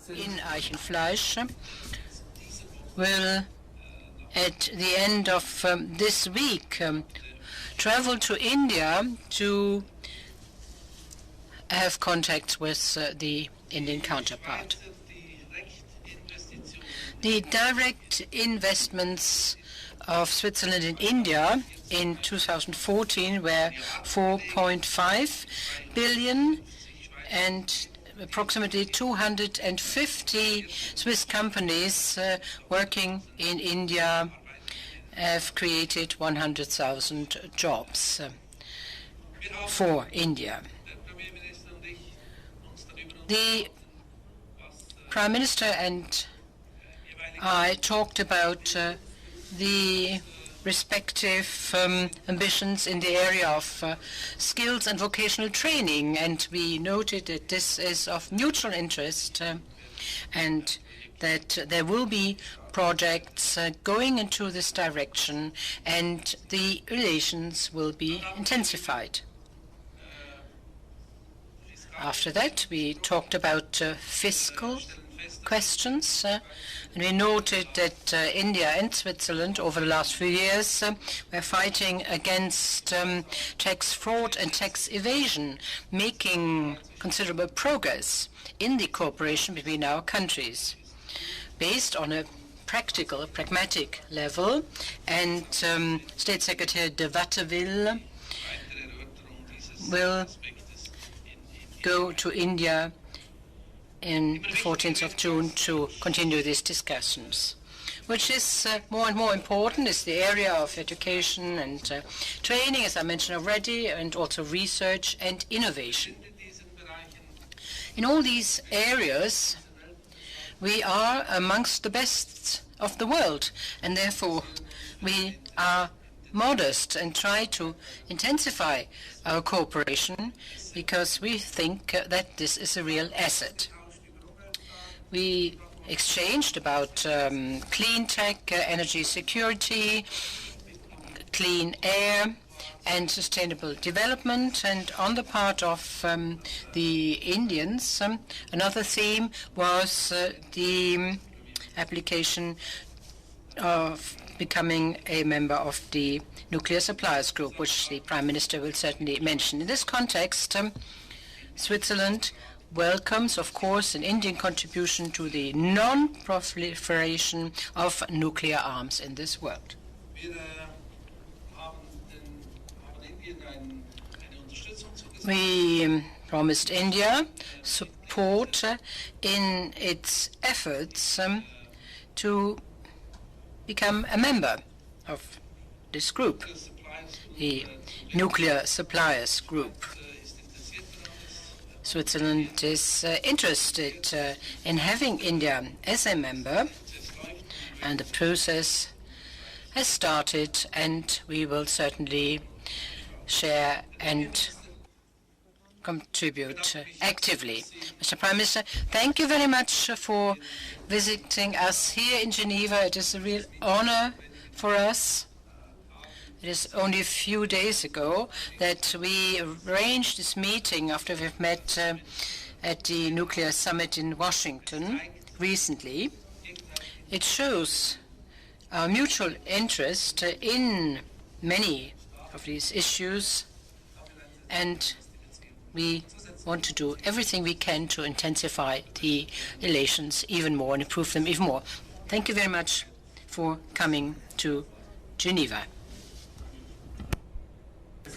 in Eichenfleisch will, at the end of this week, travel to India to have contacts with the Indian counterpart. The direct investments of Switzerland in India in 2014 were 4.5 billion, and approximately 250 Swiss companies working in India have created 100,000 jobs for India. The Prime Minister and I talked about the respective ambitions in the area of skills and vocational training, and we noted that this is of mutual interest and that there will be projects going into this direction and the relations will be intensified. After that, we talked about fiscal questions, and we noted that India and Switzerland over the last few years were fighting against tax fraud and tax evasion, making considerable progress in the cooperation between our countries, based on a pragmatic level. And State Secretary de Watteville will go to India in the 14th of June to continue these discussions. Which is more and more important is the area of education and training, as I mentioned already, and also research and innovation. In all these areas, we are amongst the best of the world, and therefore we are modest and try to intensify our cooperation because we think that this is a real asset. We exchanged about clean tech, energy security, clean air, and sustainable development. And on the part of the Indians, another theme was the application of becoming a member of the Nuclear Suppliers Group, which the Prime Minister will certainly mention. In this context, Switzerland welcomes, of course, an Indian contribution to the non-proliferation of nuclear arms in this world. We promised India support in its efforts to become a member of this group, the Nuclear Suppliers Group. Switzerland is interested in having India as a member, and the process has started, and we will certainly share and contribute actively. Mr. Prime Minister, thank you very much for visiting us here in Geneva. It is a real honor for us. It is only a few days ago that we arranged this meeting after we've met at the Nuclear Summit in Washington recently. It shows our mutual interest in many of these issues, and we want to do everything we can to intensify the relations even more and improve them even more. Thank you very much for coming to Geneva. Ich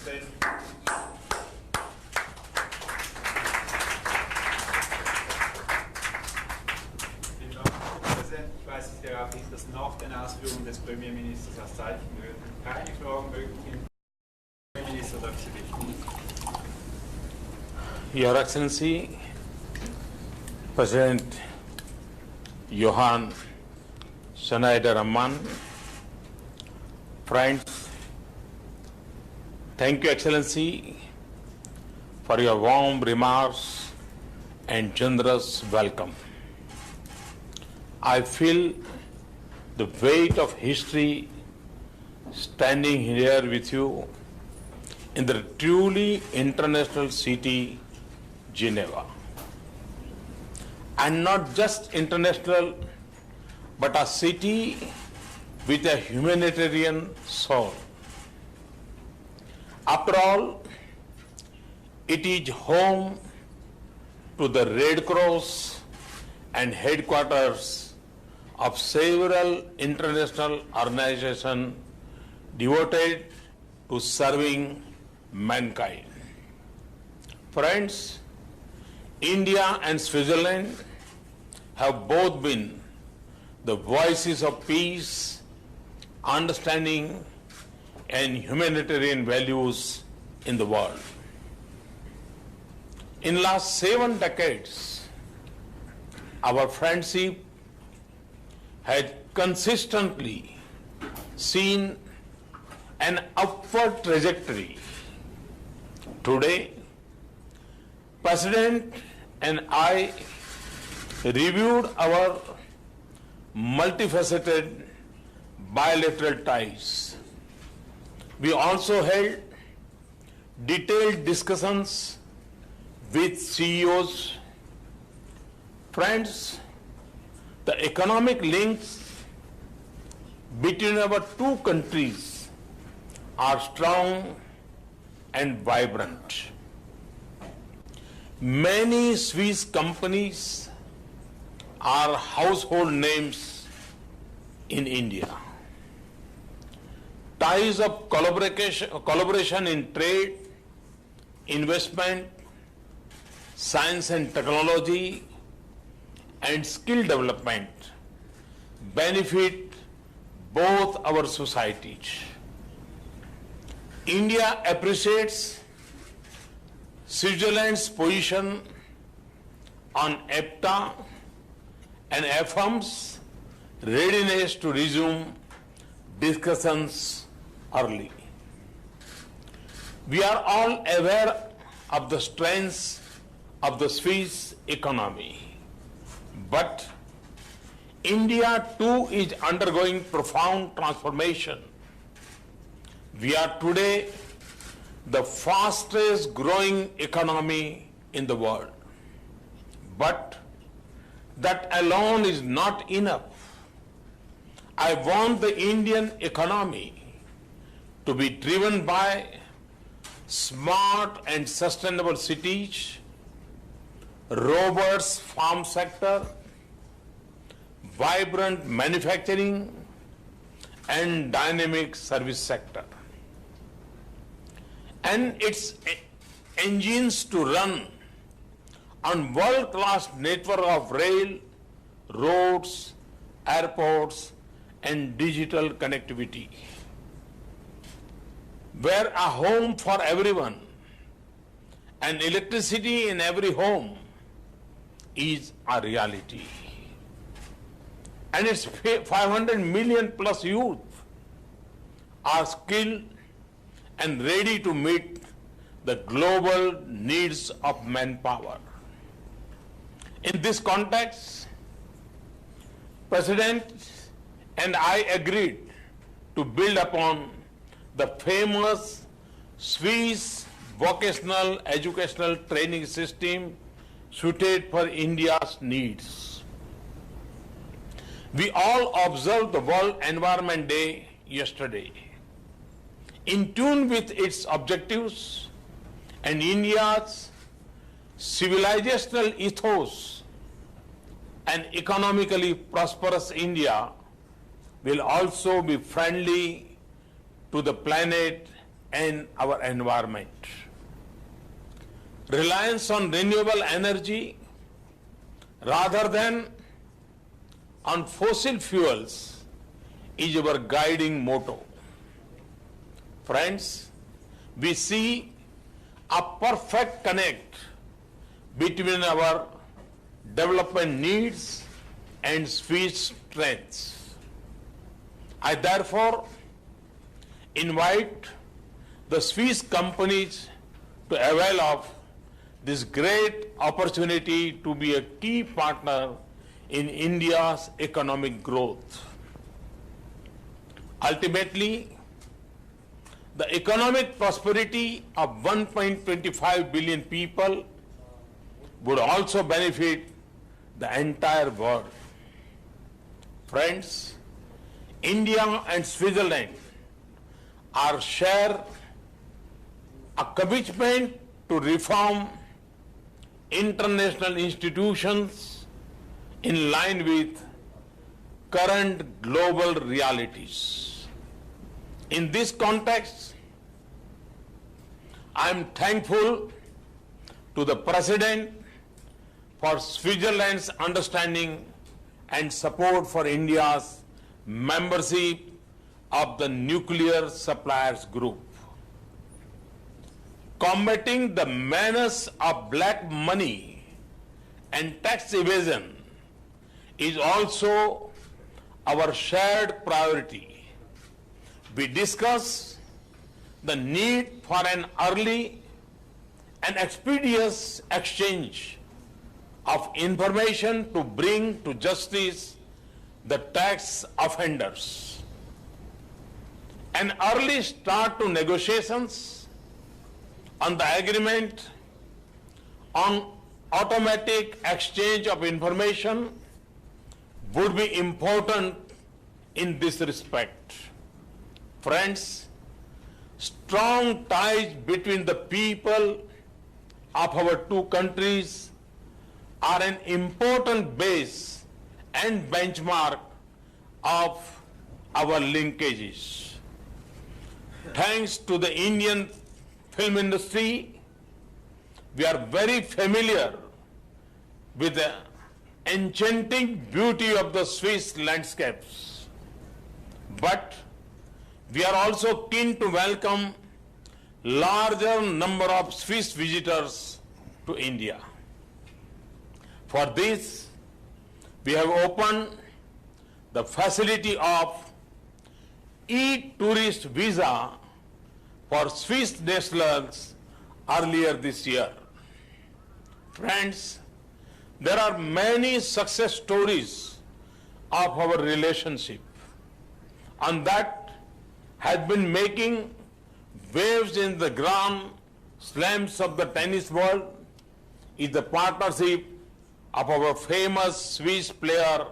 weise Sie darauf hin, dass nach den Ausführungen des Premierministers aus Zeitgründen keine Fragen möglich sind. Herr Premierminister, darf ich Sie bitten. Your Excellency, President Johann Schneider-Ammann, friends, thank you, Excellency, for your warm remarks and generous welcome. I feel the weight of history standing here with you in the truly international city, Geneva. and not just international, but a city with a humanitarian soul. After all, it is home to the Red Cross and headquarters of several international organizations devoted to serving mankind. Friends, India and Switzerland have both been the voices of peace, understanding, and humanitarian values in the world. In last 7 decades, our friendship has consistently seen an upward trajectory. Today, President and I reviewed our multifaceted bilateral ties. We also held detailed discussions with CEOs. Friends, the economic links between our two countries are strong and vibrant. Many Swiss companies are household names in India. Ties of collaboration in trade, investment, science and technology, and skill development benefit both our societies. India appreciates Switzerland's position on EFTA and affirms readiness to resume discussions early. We are all aware of the strengths of the Swiss economy, but India too is undergoing profound transformation. We are today the fastest growing economy in the world. But that alone is not enough. I want the Indian economy to be driven by smart and sustainable cities, robust farm sector, vibrant manufacturing, and dynamic service sector, and its engines to run on world-class network of rail, roads, airports, and digital connectivity, where a home for everyone and electricity in every home is a reality. And its 500 million plus youth are skilled and ready to meet the global needs of manpower. In this context, President and I agreed to build upon the famous Swiss vocational educational training system suited for India's needs. We all observed the World Environment Day yesterday. In tune with its objectives and India's civilizational ethos, an economically prosperous India will also be friendly to the planet and our environment. Reliance on renewable energy rather than on fossil fuels is our guiding motto. Friends, we see a perfect connect between our development needs and Swiss strengths. I therefore invite the Swiss companies to avail of this great opportunity to be a key partner in India's economic growth. Ultimately, the economic prosperity of 1.25 billion people would also benefit the entire world. Friends, India and Switzerland are share a commitment to reform international institutions in line with current global realities. In this context, I am thankful to the President for Switzerland's understanding and support for India's membership of the Nuclear Suppliers Group. Combating the menace of black money and tax evasion is also our shared priority. We discuss the need for an early and expeditious exchange of information to bring to justice the tax offenders. An early start to negotiations on the agreement on automatic exchange of information would be important in this respect. Friends, strong ties between the people of our two countries are an important base and benchmark of our linkages. Thanks to the Indian film industry, we are very familiar with the enchanting beauty of the Swiss landscapes. But we are also keen to welcome larger number of Swiss visitors to India. For this, we have opened the facility of e-tourist visa for Swiss nationals earlier this year. Friends, there are many success stories of our relationship, and that has been making waves in the grand slams of the tennis world is the partnership of our famous Swiss player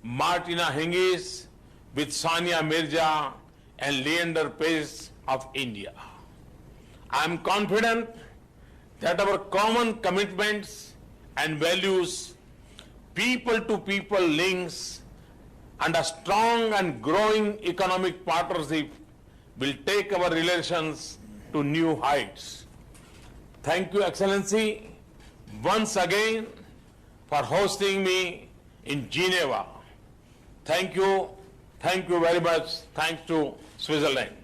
Martina Hingis with Sania Mirza and Leander Paes of India. I am confident that our common commitments and values, people-to-people links, and a strong and growing economic partnership will take our relations to new heights. Thank you, Excellency, once again for hosting me in Geneva. Thank you very much. Thanks to Switzerland.